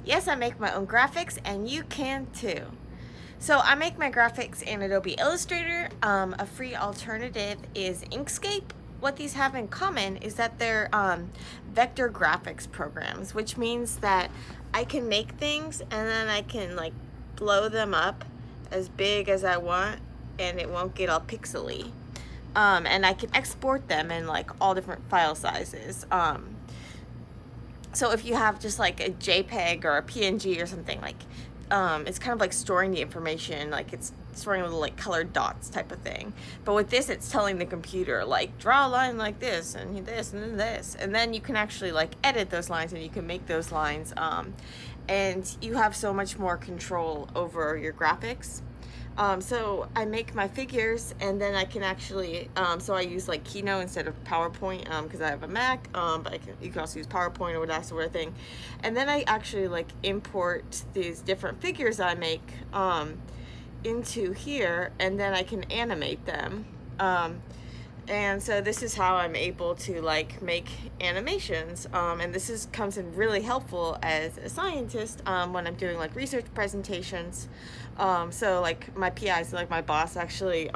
Yes, I make my own graphics, and you can too. So I make my graphics in Adobe Illustrator. A free alternative is Inkscape. What these have in common is that they're vector graphics programs, which means that I can make things and then I can like blow them up as big as I want, and it won't get all pixely. And I can export them in like all different file sizes. So if you have just like a JPEG or a PNG or something, like it's kind of like storing the information, like it's storing little like colored dots type of thing. But with this, it's telling the computer like draw a line like this and this and then this, and then you can actually like edit those lines and you can make those lines, and you have so much more control over your graphics. So I make my figures, and then I can actually, so I use like Keynote instead of PowerPoint, because I have a Mac, but you can also use PowerPoint or that sort of thing. And then I actually like import these different figures I make into here, and then I can animate them. And so this is how I'm able to like make animations, and this comes in really helpful as a scientist when I'm doing like research presentations. So like my PIs, like my boss, actually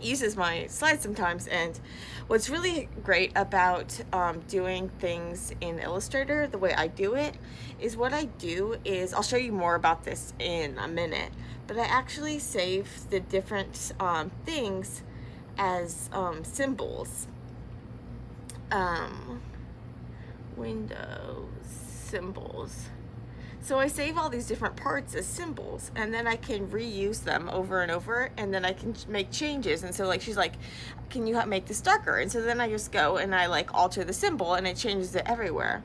uses my slides sometimes. And what's really great about doing things in Illustrator the way I do it is, what I do is, I'll show you more about this in a minute, but I actually save the different things as symbols. Windows symbols. So I save all these different parts as symbols, and then I can reuse them over and over, and then I can make changes. And so like she's like, can you make this darker? And so then I just go and I like alter the symbol, and it changes it everywhere.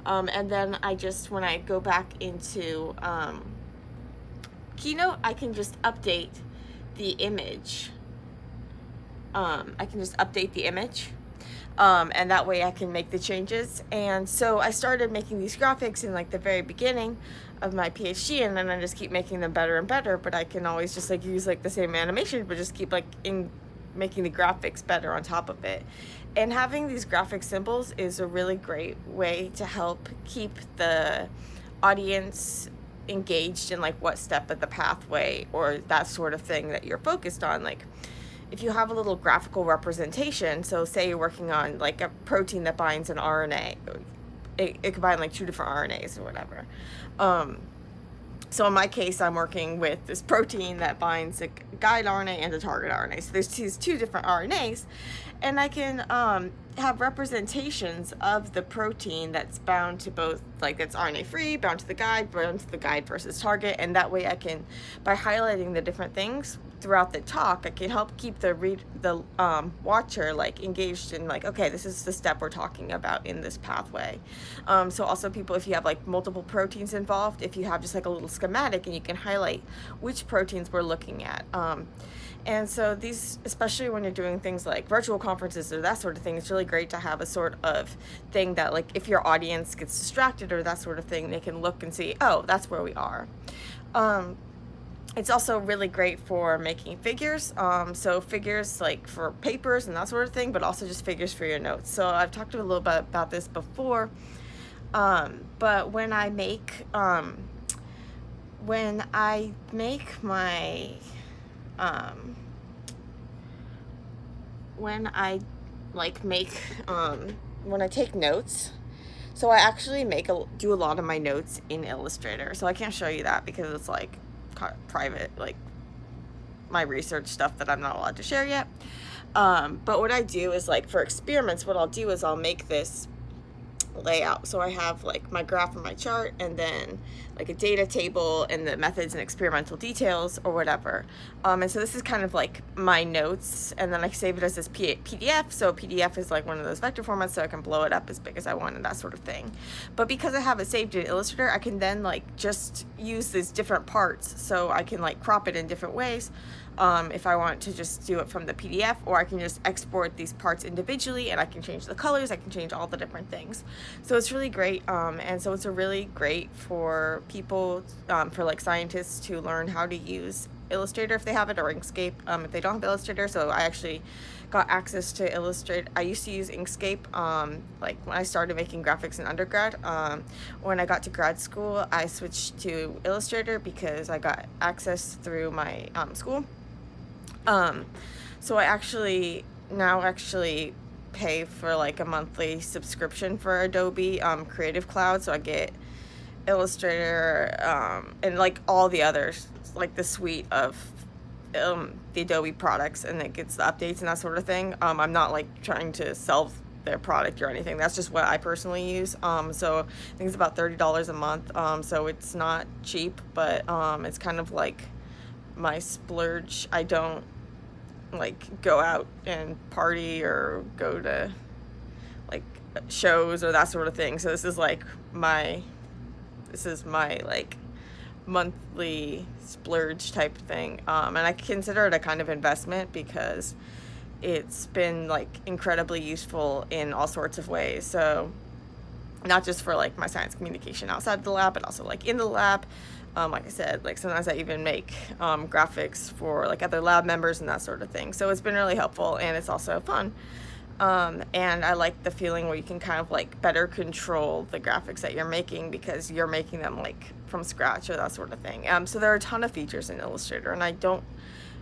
And then I just, when I go back into Keynote, I can just update the image. I can just update the image, and that way I can make the changes. And so I started making these graphics in like the very beginning of my PhD, and then I just keep making them better and better, but I can always just like use like the same animation, but just keep like making the graphics better on top of it. And having these graphic symbols is a really great way to help keep the audience engaged in like what step of the pathway or that sort of thing that you're focused on. Like if you have a little graphical representation, so say you're working on like a protein that binds an RNA, it could bind like 2 different RNAs or whatever. So in my case, I'm working with this protein that binds a guide RNA and a target RNA. So there's these 2 different RNAs, and I can have representations of the protein that's bound to both, like that's RNA free, bound to the guide versus target. And that way I can, by highlighting the different things throughout the talk, I can help keep the watcher like engaged in like, okay, this is the step we're talking about in this pathway. So also people, if you have like multiple proteins involved, if you have just like a little schematic, and you can highlight which proteins we're looking at. And so these, especially when you're doing things like virtual conferences or that sort of thing, it's really great to have a sort of thing that like if your audience gets distracted or that sort of thing, they can look and see, oh, that's where we are. It's also really great for making figures. So figures like for papers and that sort of thing, but also just figures for your notes. So I've talked a little bit about this before, but when I make my when I take notes, so I actually do a lot of my notes in Illustrator. So I can't show you that because it's like private, like my research stuff that I'm not allowed to share yet. But what I do is, like for experiments, what I'll do is I'll make this layout. So I have like my graph and my chart, and then like a data table and the methods and experimental details or whatever. And so this is kind of like my notes, and then I save it as this PDF. So PDF is like one of those vector formats, so I can blow it up as big as I want and that sort of thing. But because I have it saved in Illustrator, I can then like just use these different parts, so I can like crop it in different ways. If I want to just do it from the PDF, or I can just export these parts individually, and I can change the colors, I can change all the different things. So it's really great, and so it's a really great for people, for like scientists to learn how to use Illustrator if they have it, or Inkscape if they don't have Illustrator. So I actually got access to Illustrator. I used to use Inkscape like when I started making graphics in undergrad. When I got to grad school, I switched to Illustrator because I got access through my school. So I actually pay for like a monthly subscription for Adobe Creative Cloud, so I get Illustrator and like all the others, like the suite of the Adobe products, and it gets the updates and that sort of thing. I'm not like trying to sell their product or anything. That's just what I personally use. So I think it's about $30 a month. So it's not cheap, but it's kind of like my splurge. I don't like go out and party or go to like shows or that sort of thing. So this is my like monthly splurge type thing. And I consider it a kind of investment because it's been like incredibly useful in all sorts of ways. So not just for like my science communication outside of the lab, but also like in the lab. Like I said, like sometimes I even make graphics for like other lab members and that sort of thing. So it's been really helpful, and it's also fun. And I like the feeling where you can kind of like better control the graphics that you're making because you're making them like from scratch or that sort of thing. So there are a ton of features in Illustrator, and I don't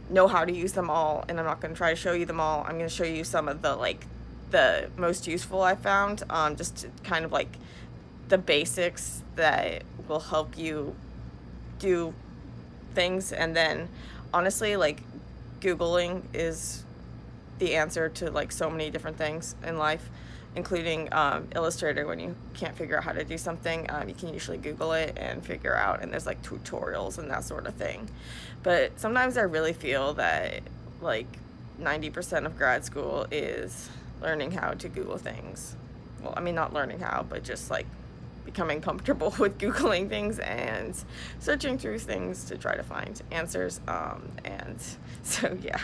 know how to use them all, and I'm not going to try to show you them all. I'm going to show you some of the most useful I found, just to kind of like the basics that will help you do things. And then honestly, like Googling is the answer to like so many different things in life, including Illustrator. When you can't figure out how to do something, you can usually Google it and figure out, and there's like tutorials and that sort of thing. But sometimes I really feel that like 90% of grad school is learning how to Google things. Well, I mean, not learning how, but just like becoming comfortable with Googling things and searching through things to try to find answers. And so, yeah.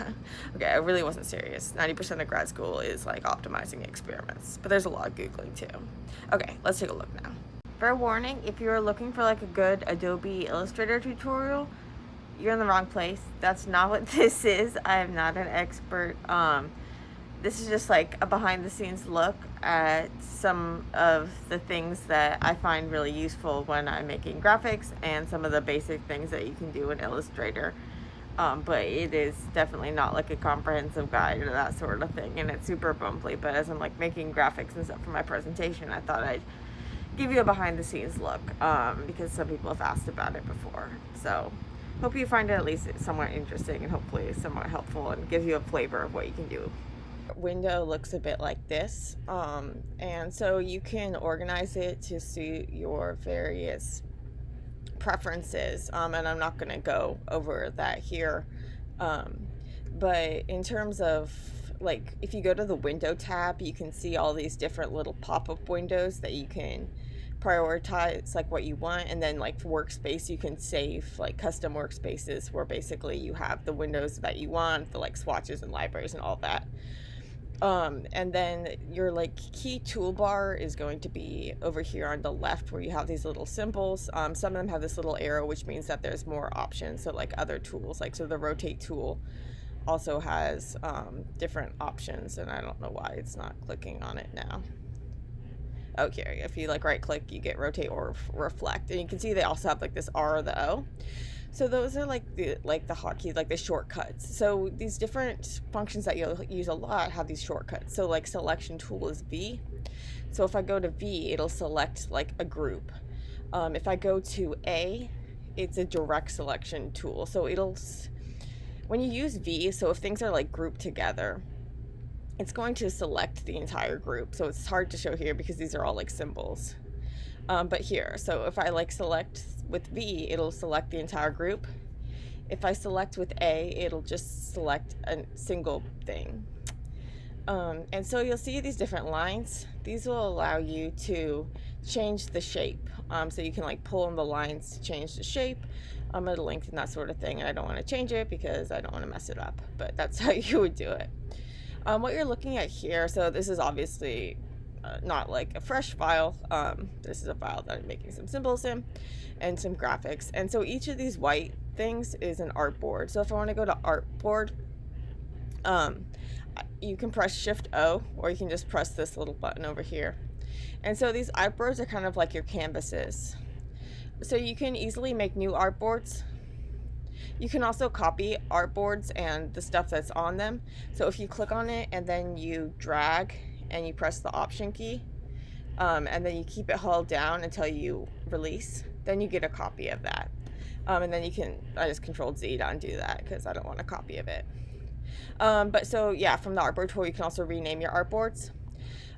Okay, I really wasn't serious. 90% of grad school is like optimizing experiments, but there's a lot of Googling too. Okay, let's take a look now. Fair warning, if you're looking for like a good Adobe Illustrator tutorial, you're in the wrong place. That's not what this is. I am not an expert. This is just like a behind the scenes look at some of the things that I find really useful when I'm making graphics, and some of the basic things that you can do in Illustrator. But it is definitely not like a comprehensive guide or that sort of thing, and it's super bumpy. But as I'm like making graphics and stuff for my presentation, I thought I'd give you a behind the scenes look, because some people have asked about it before. So hope you find it at least somewhat interesting and hopefully somewhat helpful, and gives you a flavor of what you can do. Window looks a bit like this, and so you can organize it to suit your various preferences, and I'm not going to go over that here, but in terms of like, if you go to the window tab, you can see all these different little pop-up windows that you can prioritize like what you want. And then like for workspace, you can save like custom workspaces where basically you have the windows that you want, the like swatches and libraries and all that. And then your like key toolbar is going to be over here on the left, where you have these little symbols. Some of them have this little arrow, which means that there's more options. So like other tools, like, so the rotate tool also has different options, and I don't know why it's not clicking on it now. Okay, if you like right click, you get rotate or reflect, and you can see they also have like this R or the O. So those are like the hotkeys, like the shortcuts. So these different functions that you'll use a lot have these shortcuts. So like selection tool is V. So if I go to V, it'll select like a group. If I go to A, it's a direct selection tool. So when you use V, so if things are like grouped together, it's going to select the entire group. So it's hard to show here because these are all like symbols. But here, so if I like select with V, it'll select the entire group. If I select with A, it'll just select a single thing. And so you'll see these different lines. These will allow you to change the shape. So you can like pull on the lines to change the shape, at a length and that sort of thing. And I don't want to change it because I don't want to mess it up, but that's how you would do it. What you're looking at here, so this is obviously not like a fresh file. This is a file that I'm making some symbols in and some graphics. And so each of these white things is an artboard. So if I want to go to artboard, you can press Shift O, or you can just press this little button over here. And so these artboards are kind of like your canvases. So you can easily make new artboards. You can also copy artboards and the stuff that's on them. So if you click on it and then you drag and you press the Option key, and then you keep it held down until you release, then you get a copy of that. And then you can, I just Control Z to undo that because I don't want a copy of it. But so yeah, from the artboard tool, you can also rename your artboards.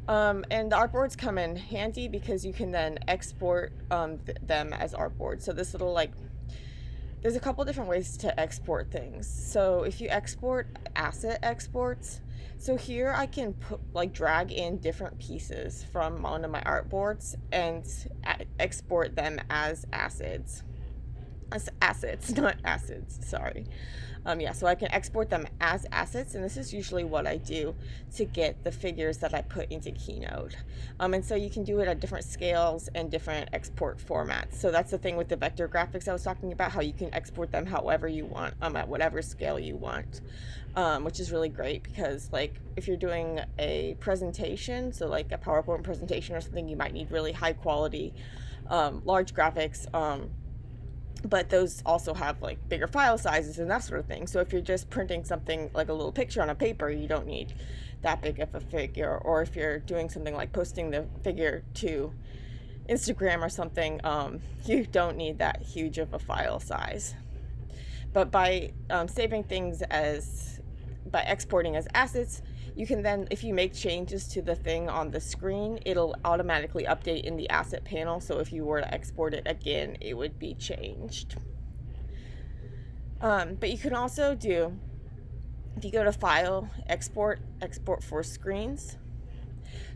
And the artboards come in handy because you can then export them as artboards. So this little, like, there's a couple different ways to export things. So if you export asset exports, so here I can put, like, drag in different pieces from one of my artboards and export them as assets. As assets, not acids, sorry. Yeah, so I can export them as assets, and this is usually what I do to get the figures that I put into Keynote. And so you can do it at different scales and different export formats. So that's the thing with the vector graphics I was talking about, how you can export them however you want, at whatever scale you want, which is really great because, like, if you're doing a presentation, so like a PowerPoint presentation or something, you might need really high quality, large graphics, but those also have like bigger file sizes and that sort of thing. So if you're just printing something like a little picture on a paper, you don't need that big of a figure. Or if you're doing something like posting the figure to Instagram or something, you don't need that huge of a file size. But by saving things by exporting as assets, you can then, if you make changes to the thing on the screen, it'll automatically update in the asset panel. So if you were to export it again, it would be changed. But you can also do, if you go to File, Export for Screens.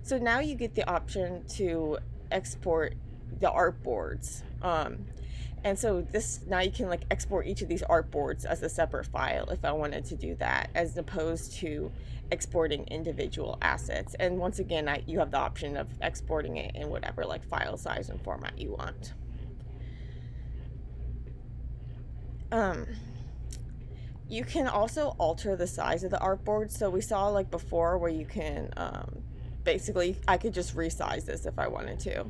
So now you get the option to export the artboards. And so now you can, like, export each of these artboards as a separate file if I wanted to do that, as opposed to exporting individual assets. And once again, you have the option of exporting it in whatever, like, file size and format you want. You can also alter the size of the artboard. So we saw, like before, where you can basically, I could just resize this if I wanted to.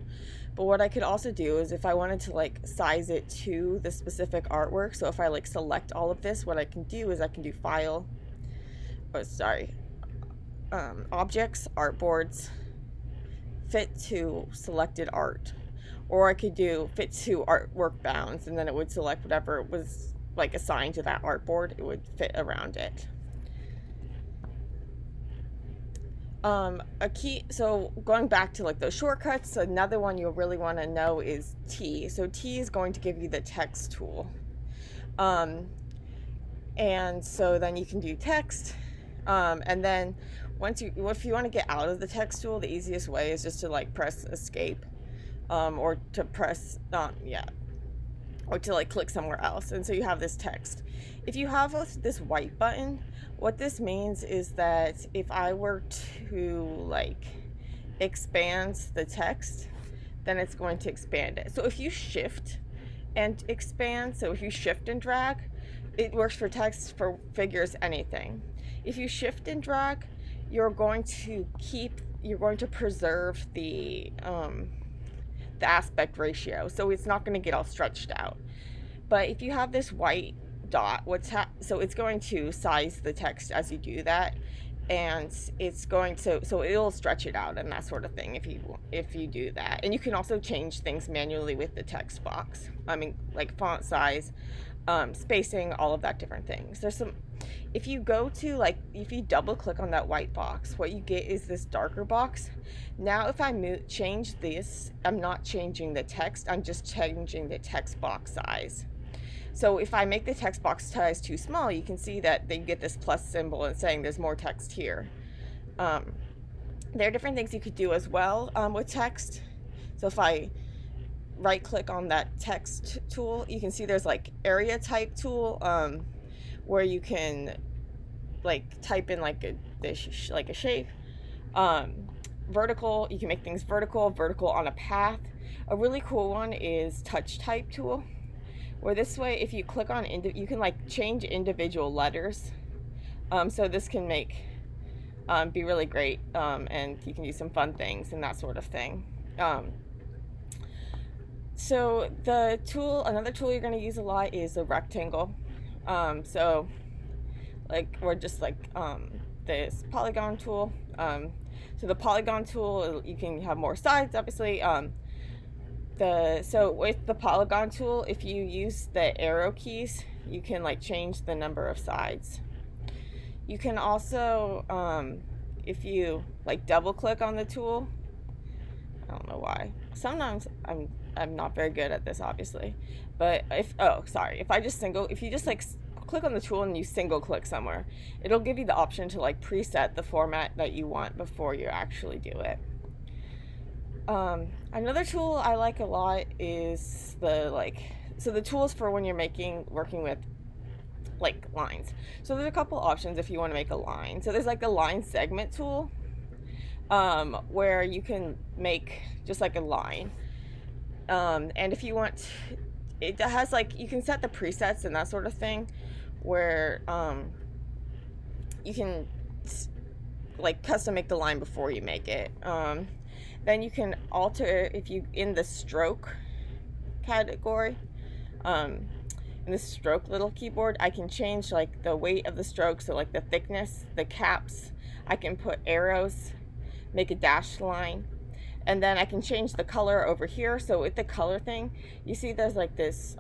But what I could also do is if I wanted to, like, size it to the specific artwork, so if I, like, select all of this, what I can do is I can do File, Objects, Artboards, Fit to Selected Art. Or I could do Fit to Artwork Bounds, and then it would select whatever was, like, assigned to that artboard. It would fit around it. So going back to, like, those shortcuts, another one you'll really want to know is T. So T is going to give you the text tool. And so then you can do text. And then if you want to get out of the text tool, the easiest way is just to, like, press Escape, or to press, or to, like, click somewhere else. And so you have this text. If you have this white button, what this means is that if I were to, like, expand the text, then it's going to expand it. So if you shift and expand, so if you shift and drag, it works for text, for figures, anything. If you shift and drag, you're going to preserve the aspect ratio, so it's not going to get all stretched out. But if you have this white dot, so it's going to size the text as you do that, and it's going to, so it'll stretch it out and that sort of thing if you do that. And you can also change things manually with the text box. I mean, like font size, spacing, all of that different things. If you go to, like, if you double click on that white box, what you get is this darker box. Now if I change this, I'm not changing the text, I'm just changing the text box size. So if I make the text box size too small, you can see that they get this plus symbol and saying there's more text here. There are different things you could do as well with text. So if I right click on that text tool, you can see there's, like, area type tool, where you can, like, type in like a shape. Vertical, you can make things vertical on a path. A really cool one is touch type tool. where this way, if you click on, you can like change individual letters. So this can make, be really great, and you can do some fun things and that sort of thing. So the tool, another tool you're going to use a lot is a rectangle. So like, or just like this polygon tool. So the polygon tool, you can have more sides, obviously. So with the polygon tool, if you use the arrow keys, you can like change the number of sides. You can also, if you like double click on the tool, I don't know why. Sometimes I'm not very good at this, obviously. But if you just like click on the tool and you single click somewhere, it'll give you the option to like preset the format that you want before you actually do it. Another tool I like a lot is the tools for when you're working with like lines. So there's a couple options if you want to make a line. So there's like a line segment tool, where you can make just like a line. And if you want, it has like, you can set the presets and that sort of thing, where you can like custom make the line before you make it. Then you can alter, if you in the stroke category, in the stroke little keyboard, I can change like the weight of the stroke, so like the thickness, the caps. I can put arrows, make a dashed line, and then I can change the color over here. So with the color thing, you see there's like this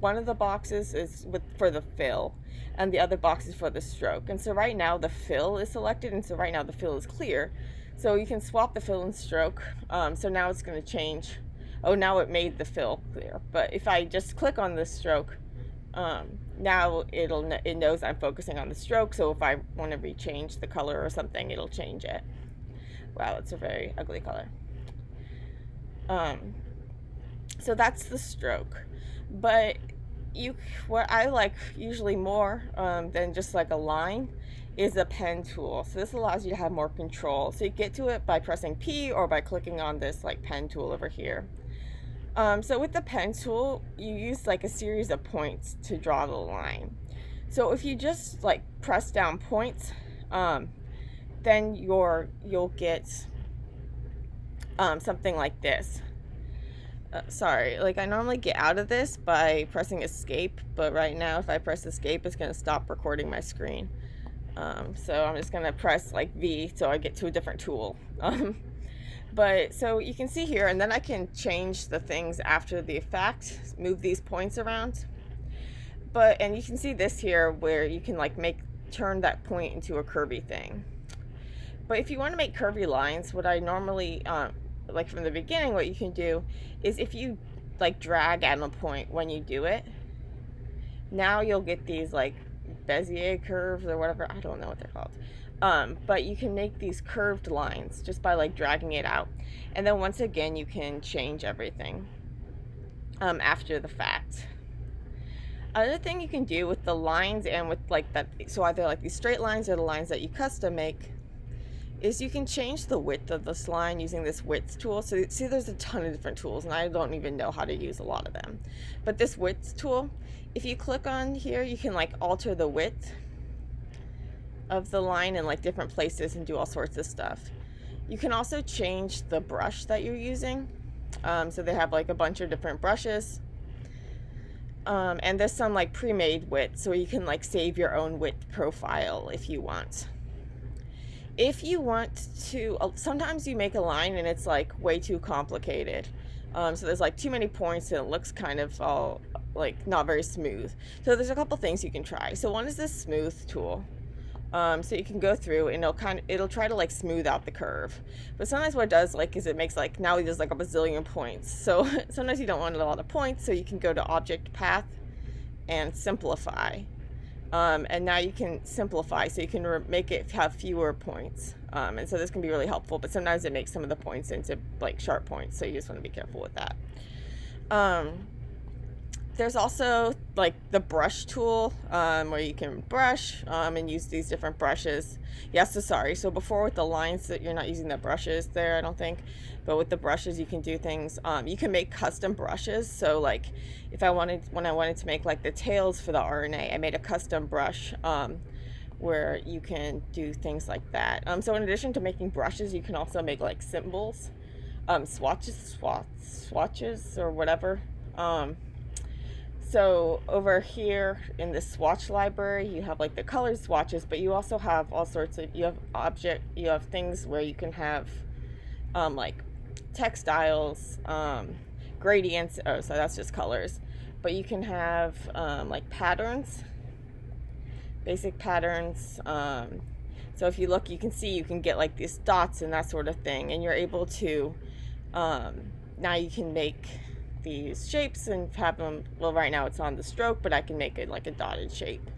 one of the boxes is for the fill, and the other box is for the stroke. And so right now the fill is selected, and so right now the fill is clear. So you can swap the fill and stroke. So now it's going to change. Oh, now it made the fill clear. But if I just click on the stroke, now it knows I'm focusing on the stroke. So if I want to rechange the color or something, it'll change it. Wow, it's a very ugly color. So that's the stroke. But what I like usually more than just like a line is a pen tool. So this allows you to have more control. So you get to it by pressing P or by clicking on this like pen tool over here. So with the pen tool, you use like a series of points to draw the line. So if you just like press down points, then you'll get something like this. Sorry, like I normally get out of this by pressing escape, but right now if I press escape, it's going to stop recording my screen. So I'm just going to press like V so I get to a different tool. But so you can see here, and then I can change the things after the effect, move these points around. And you can see this here where you can like turn that point into a curvy thing. But if you want to make curvy lines, what I normally like from the beginning, what you can do is if you like drag at a point when you do it, now you'll get these like Bezier curves or whatever, I don't know what they're called. But you can make these curved lines just by like dragging it out, and then once again you can change everything after the fact. Another thing you can do with the lines and with like that, so either like these straight lines or the lines that you custom make, is you can change the width of this line using this width tool. So see, there's a ton of different tools and I don't even know how to use a lot of them. But this width tool, if you click on here, you can like alter the width of the line in like different places and do all sorts of stuff. You can also change the brush that you're using. So they have like a bunch of different brushes. And there's some like pre-made width, so you can like save your own width profile if you want. If you want to, sometimes you make a line and it's like way too complicated. So there's like too many points and it looks kind of all like not very smooth. So there's a couple things you can try. So one is this smooth tool. So you can go through and it'll try to like smooth out the curve. But sometimes what it does like is it makes like, now there's like a bazillion points. So sometimes you don't want a lot of points, so you can go to Object Path and Simplify. And now you can simplify, so you can make it have fewer points. And so this can be really helpful, but sometimes it makes some of the points into like sharp points, so you just want to be careful with that. There's also like the brush tool, where you can brush and use these different brushes. Yes, so sorry. So before with the lines, that you're not using the brushes there, I don't think. But with the brushes, you can do things. You can make custom brushes. So like, if I wanted, when I wanted to make like the tails for the RNA, I made a custom brush where you can do things like that. So in addition to making brushes, you can also make like symbols, swatches or whatever. So over here in the swatch library, you have like the color swatches, but you also have all sorts of, you have things where you can have like textiles, gradients, oh, so that's just colors, but you can have like patterns, basic patterns. So if you look, you can see you can get like these dots and that sort of thing, and you're able to, now you can make these shapes and have them, well, right now it's on the stroke, but I can make it like a dotted shape.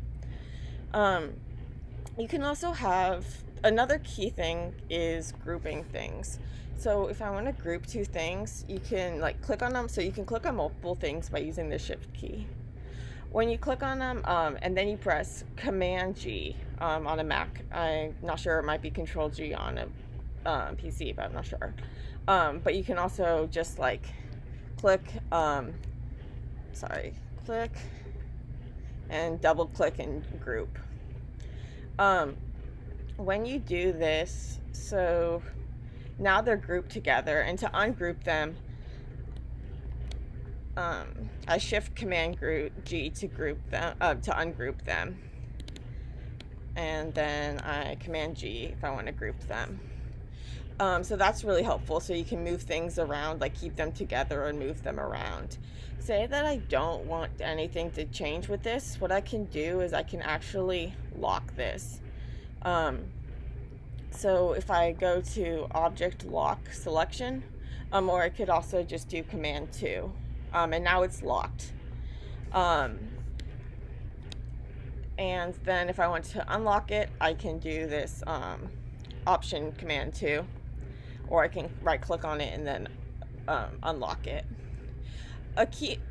You can also have, another key thing is grouping things. So if I want to group two things, you can like click on them. So you can click on multiple things by using the shift key. When you click on them, and then you press Command G on a Mac. I'm not sure, it might be Control G on a PC, but I'm not sure. But you can also just like click, click and double click and group. When you do this, so now they're grouped together, and to ungroup them, I shift Command G to group them, to ungroup them, and then I Command G if I want to group them. So that's really helpful. So you can move things around, like keep them together and move them around. Say that I don't want anything to change with this. What I can do is I can actually lock this. So if I go to Object Lock Selection, or I could also just do Command 2, and now it's locked. And then if I want to unlock it, I can do this Option Command 2. Or I can right click on it and then unlock it.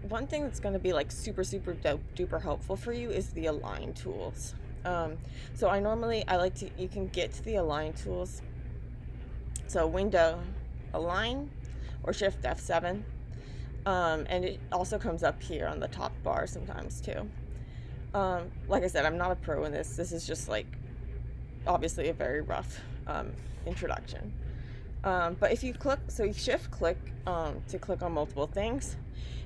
One thing that's going to be like super duper helpful for you is the align tools. So I like to, you can get to the align tools. So Window Align or Shift F7. And it also comes up here on the top bar sometimes too. Like I said, I'm not a pro in this. This is just like obviously a very rough introduction. But if you click, so you shift click to click on multiple things,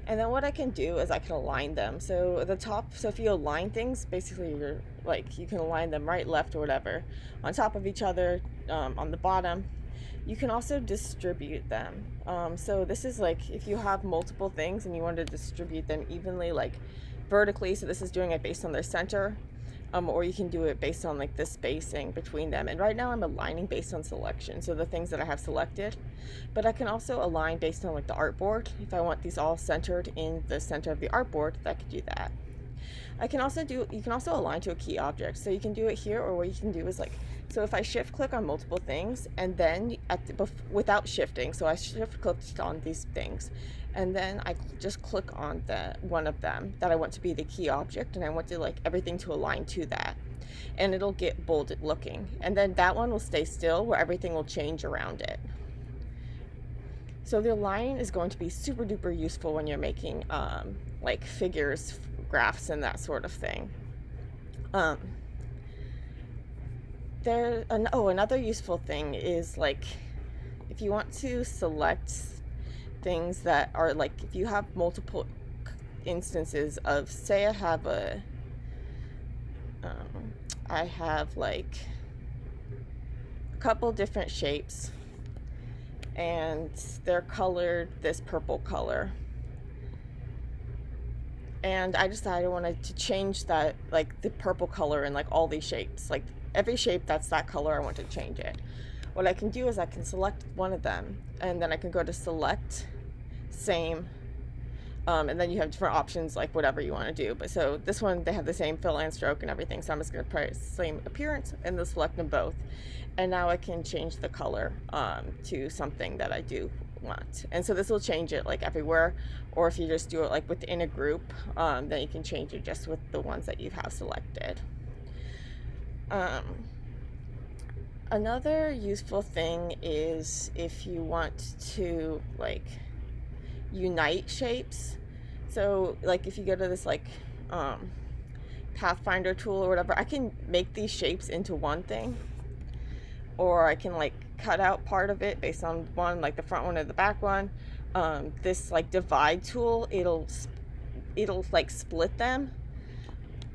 and then what I can do is I can align them. So at the top, so if you align things, basically you're like, you can align them right, left, or whatever, on top of each other, on the bottom. You can also distribute them. So this is like if you have multiple things and you want to distribute them evenly, like vertically, so this is doing it based on their center. Or you can do it based on like the spacing between them. And right now I'm aligning based on selection, so the things that I have selected. But I can also align based on like the artboard. If I want these all centered in the center of the artboard, I could do that. You can also align to a key object. So you can do it here, or what you can do is like, so if I shift click on multiple things and then without shifting, so I shift clicked on these things, and then I just click on one of them that I want to be the key object, and I want to like everything to align to that, and it'll get bolded looking, and then that one will stay still where everything will change around it. So the align is going to be super duper useful when you're making like figures, graphs, and that sort of thing. Another useful thing is like if you want to select things that are like, if you have multiple instances of, say I have like a couple different shapes and they're colored this purple color, and I decided I wanted to change that, like the purple color in like all these shapes, like every shape that's that color, I want to change it. What I can do is I can select one of them, and then I can go to select, same, and then you have different options like whatever you want to do. But so this one, they have the same fill and stroke and everything, so I'm just going to press same appearance and then select them both, and now I can change the color to something that I do want. And so this will change it like everywhere, or if you just do it like within a group, then you can change it just with the ones that you have selected. Another useful thing is if you want to like unite shapes. So like if you go to this like Pathfinder tool or whatever, I can make these shapes into one thing, or I can like cut out part of it based on one, like the front one or the back one. This like divide tool, it'll like split them,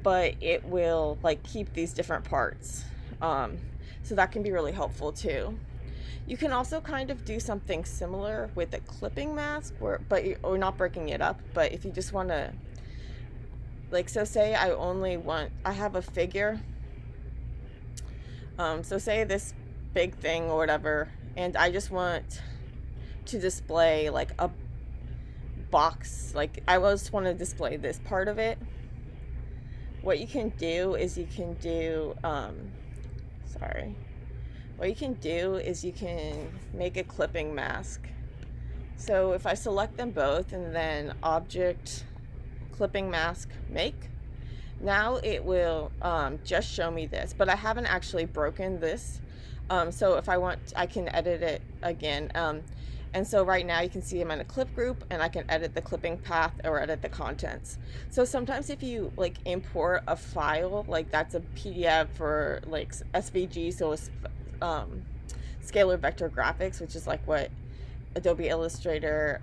but it will like keep these different parts. So that can be really helpful too. You can also kind of do something similar with a clipping mask, but you're not breaking it up. But if you just want to, like, so say I have a figure. So say this big thing or whatever, and I just want to display like a box. Like I just want to display this part of it. What you can do is you can make a clipping mask. So if I select them both and then object, clipping mask, make, now it will just show me this, but I haven't actually broken this. So if I want, I can edit it again. And so right now you can see I'm in a clip group, and I can edit the clipping path or edit the contents. So sometimes if you like import a file, like that's a PDF or like SVG, so it's scalar vector graphics, which is like what Adobe Illustrator,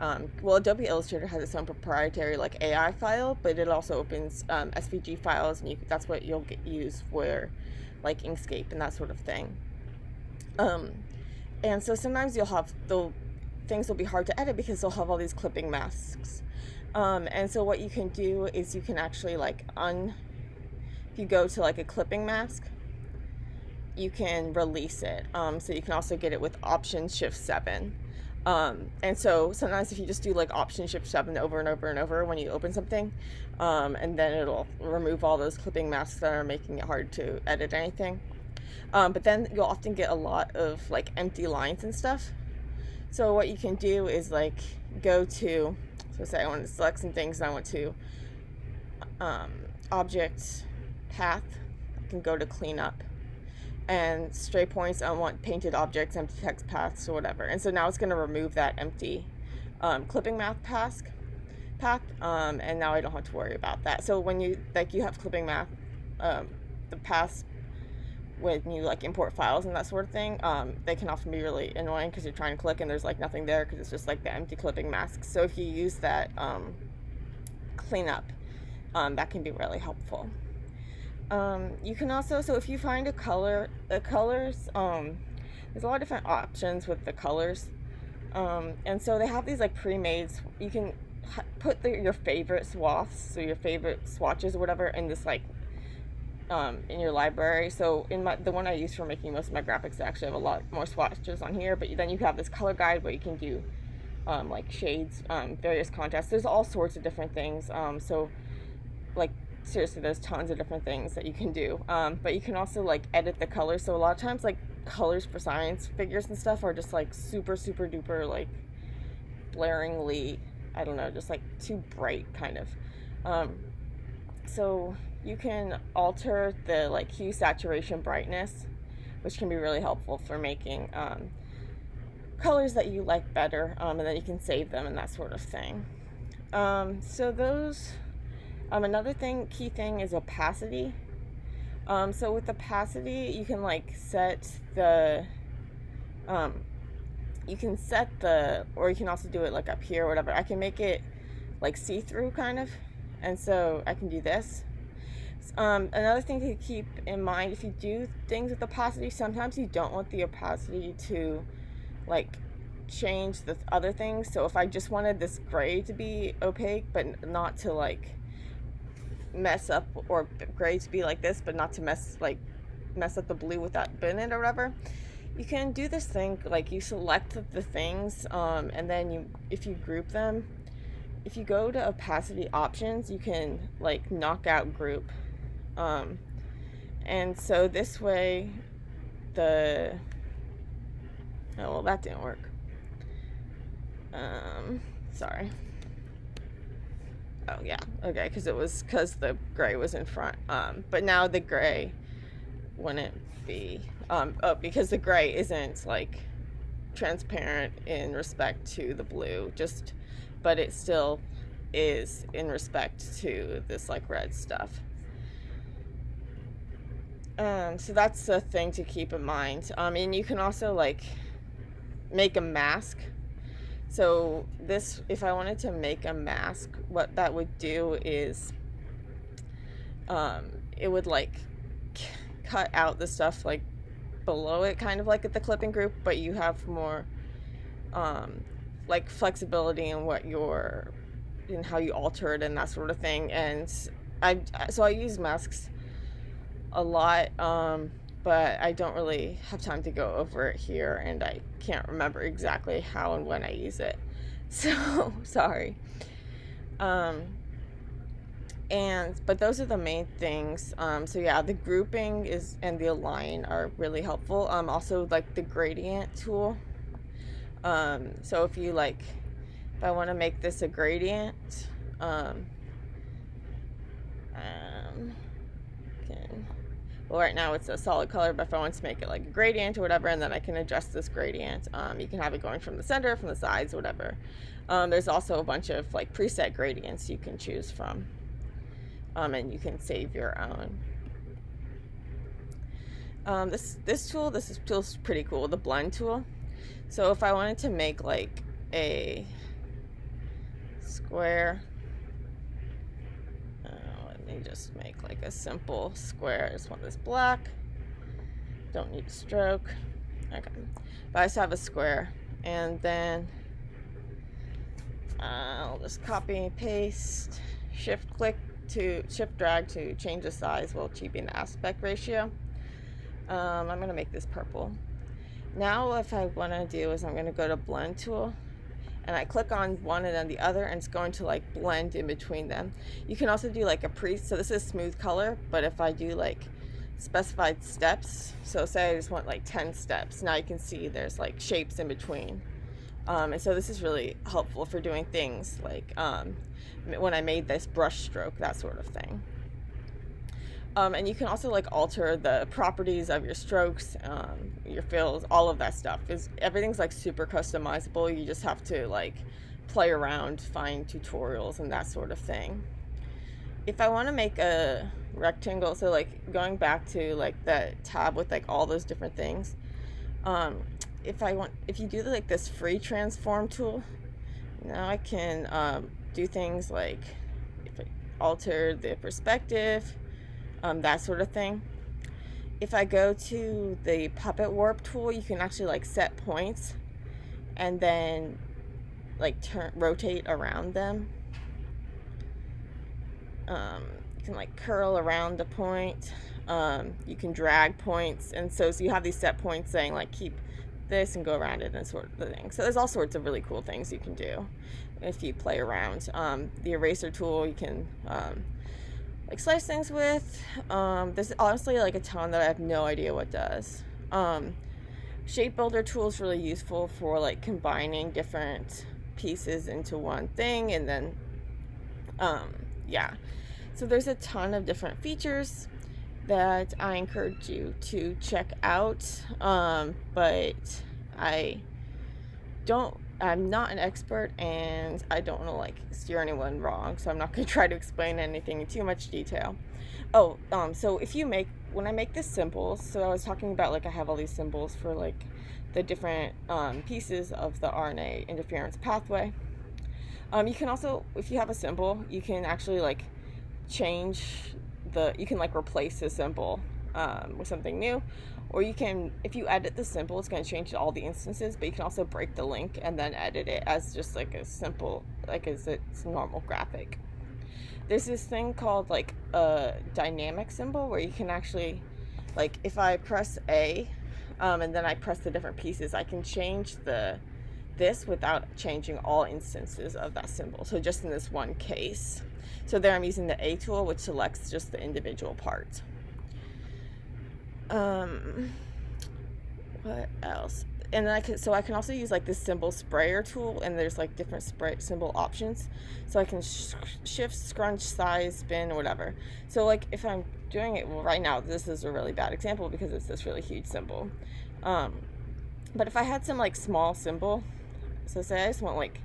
Adobe Illustrator has its own proprietary like AI file, but it also opens SVG files, and that's what you'll use for like Inkscape and that sort of thing. And so sometimes things will be hard to edit because they'll have all these clipping masks. And so what you can do is you can actually like if you go to like a clipping mask, you can release it. So you can also get it with Option Shift 7. And so sometimes if you just do like Option Shift 7 over and over and over when you open something, and then it'll remove all those clipping masks that are making it hard to edit anything. But then you'll often get a lot of like empty lines and stuff. So what you can do is like go to, so say I want to select some things and I want to object path, I can go to cleanup, and stray points, I want painted objects, empty text paths, or whatever. And so now it's going to remove that empty clipping math path, and now I don't have to worry about that. So when you have clipping math, the paths, when you like import files and that sort of thing, they can often be really annoying because you're trying to click and there's like nothing there because it's just like the empty clipping mask. So if you use that cleanup, that can be really helpful. You can also, so if you find the colors, there's a lot of different options with the colors, and so they have these like pre-made, you can put your favorite swaths, so your favorite swatches or whatever, in this like in your library. So in the one I use for making most of my graphics, I actually have a lot more swatches on here, but then you have this color guide where you can do like shades, various contrasts. There's all sorts of different things. So like seriously, there's tons of different things that you can do. But you can also like edit the colors. So a lot of times like colors for science figures and stuff are just like super duper like blaringly, I don't know, just like too bright kind of. So you can alter the like hue, saturation, brightness, which can be really helpful for making colors that you like better, and then you can save them and that sort of thing. So those, another key thing is opacity. So with opacity, you can like set the, or you can also do it like up here or whatever. I can make it like see-through kind of, and so I can do this. Another thing to keep in mind, if you do things with opacity, sometimes you don't want the opacity to like change the other things. So if I just wanted this gray to be opaque but not to like mess up, or gray to be like this but not to mess up the blue with that bin in or whatever, you can do this thing like you select the things, and then if you group them, if you go to opacity options, you can like knock out group. And so this way that didn't work. Sorry. Oh yeah, okay, because the gray was in front. But now the gray wouldn't be, because the gray isn't like transparent in respect to the blue, but it still is in respect to this like red stuff. So that's a thing to keep in mind. And you can also like make a mask. So this, if I wanted to make a mask, what that would do is it would like cut out the stuff like below it, kind of like at the clipping group, but you have more like flexibility in in how you alter it and that sort of thing. And I use masks a lot, but I don't really have time to go over it here, and I can't remember exactly how and when I use it, so sorry. But those are the main things. So yeah, the grouping and the align are really helpful. Also like the gradient tool. So if I want to make this a gradient, well, right now it's a solid color, but if I want to make it like a gradient or whatever, and then I can adjust this gradient, you can have it going from the center, from the sides, whatever. There's also a bunch of like preset gradients you can choose from, and you can save your own. This tool's pretty cool, the blend tool. So if I wanted to make like a square, let me just make like a simple square. I just want this black, don't need a stroke. Okay, but I just have a square, and then I'll just copy paste, shift drag to change the size while keeping the aspect ratio. I'm gonna make this purple. Now what I want to do is I'm going to go to blend tool, and I click on one and then the other, and it's going to like blend in between them. You can also do like so this is smooth color, but if I do like specified steps, so say I just want like 10 steps, now you can see there's like shapes in between. And so this is really helpful for doing things like when I made this brush stroke, that sort of thing. And you can also like alter the properties of your strokes, your fills, all of that stuff. Everything's like super customizable. You just have to like play around, find tutorials and that sort of thing. If I want to make a rectangle, so like going back to like the tab with like all those different things, if you do like this free transform tool, now I can do things like if I alter the perspective, that sort of thing. If I go to the puppet warp tool, you can actually like set points and then like rotate around them. You can like curl around the point. You can drag points, and so you have these set points saying like keep this and go around it and sort of the thing. So there's all sorts of really cool things you can do if you play around. The eraser tool, you can like slice things with. There's honestly like a ton that I have no idea what does. Shape builder tool is really useful for like combining different pieces into one thing, and then yeah, so there's a ton of different features that I encourage you to check out, but I'm not an expert, and I don't want to like steer anyone wrong, so I'm not going to try to explain anything in too much detail. So when I make the symbols, so I was talking about like I have all these symbols for like the different pieces of the RNA interference pathway. You can also, if you have a symbol, you can actually like you can like replace the symbol with something new, or you can, if you edit the symbol, it's going to change all the instances, but you can also break the link and then edit it as just like a simple, like as its normal graphic. There's this thing called like a dynamic symbol where you can actually, like if I press A and then I press the different pieces, I can change this without changing all instances of that symbol. So just in this one case. So there I'm using the A tool, which selects just the individual part. What else? and then I can also use like this symbol sprayer tool, and there's like different spray symbol options, so I can shift, scrunch, size, spin, whatever. So like if I'm doing it, well, right now this is a really bad example because it's this really huge symbol, but if I had some like small symbol, so say I just want like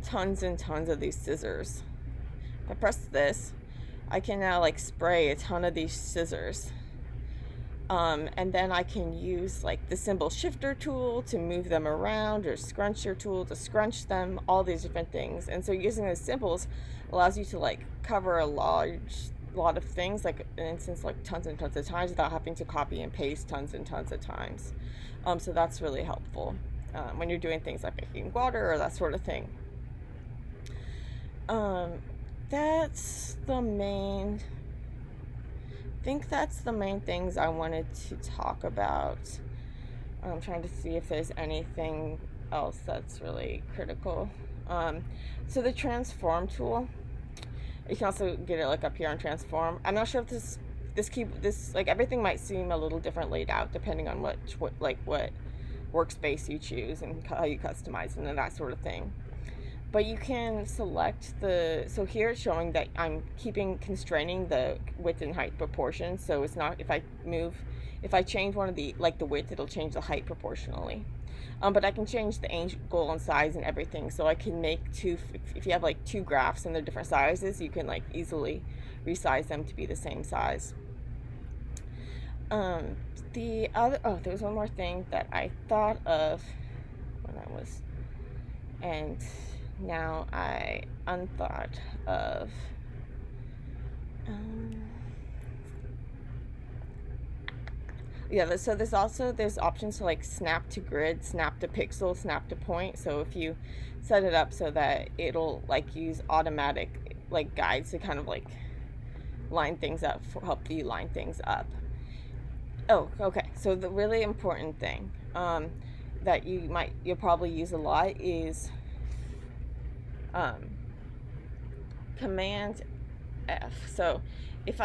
tons and tons of these scissors, if I press this, I can now like spray a ton of these scissors. And then I can use like the symbol shifter tool to move them around, or scruncher tool to scrunch them, all these different things. And so using those symbols allows you to like cover a lot of things, like an instance, like tons and tons of times without having to copy and paste tons and tons of times. So that's really helpful when you're doing things like making water or that sort of thing. That's the main things I wanted to talk about. I'm trying to see if there's anything else that's really critical. So the transform tool, you can also get it like up here on transform. I'm not sure if this like everything might seem a little different laid out depending on what workspace you choose and how you customize it and that sort of thing. But you can select so here it's showing that I'm constraining the width and height proportion. So it's not, if I change one of the width, it'll change the height proportionally. But I can change the angle and size and everything. So I can make if you have like two graphs and they're different sizes, you can like easily resize them to be the same size. There was one more thing that I thought of when I was, and now I unthought of. So there's options to like snap to grid, snap to pixel, snap to point. So if you set it up so that it'll like use automatic like guides to kind of like line things up, help you line things up. Oh, okay. So the really important thing that you'll probably use a lot is Command F. So it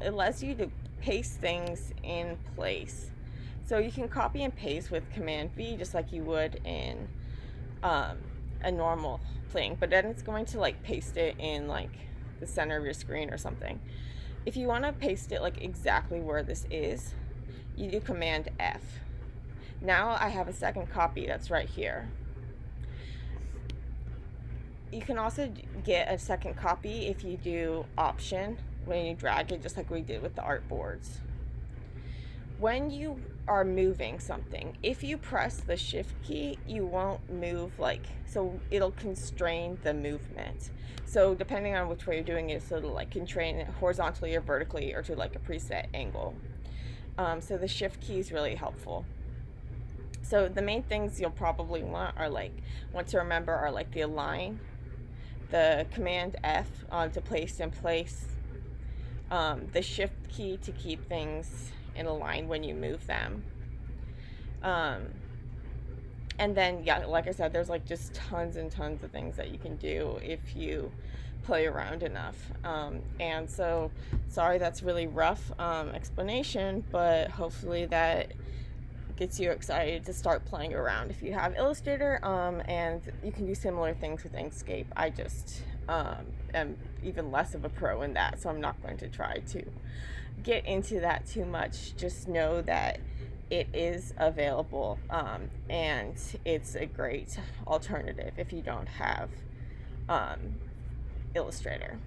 allows you to paste things in place. So you can copy and paste with Command V just like you would in a normal thing, but then it's going to like paste it in like the center of your screen or something. If you want to paste it like exactly where this is, you do Command F. Now I have a second copy that's right here. You can also get a second copy if you do Option when you drag it, just like we did with the artboards. When you are moving something, if you press the Shift key, you won't move so it'll constrain the movement. So depending on which way you're doing it, so it'll like constrain it horizontally or vertically or to like a preset angle. So the Shift key is really helpful. So the main things you'll probably want to remember are like the align, the Command F to place in place, the Shift key to keep things in a line when you move them, and then like I said, there's like just tons and tons of things that you can do if you play around enough. And so sorry that's really rough explanation, but hopefully that gets you excited to start playing around if you have Illustrator, and you can do similar things with Inkscape. I just am even less of a pro in that, so I'm not going to try to get into that too much. Just know that it is available, and it's a great alternative if you don't have Illustrator.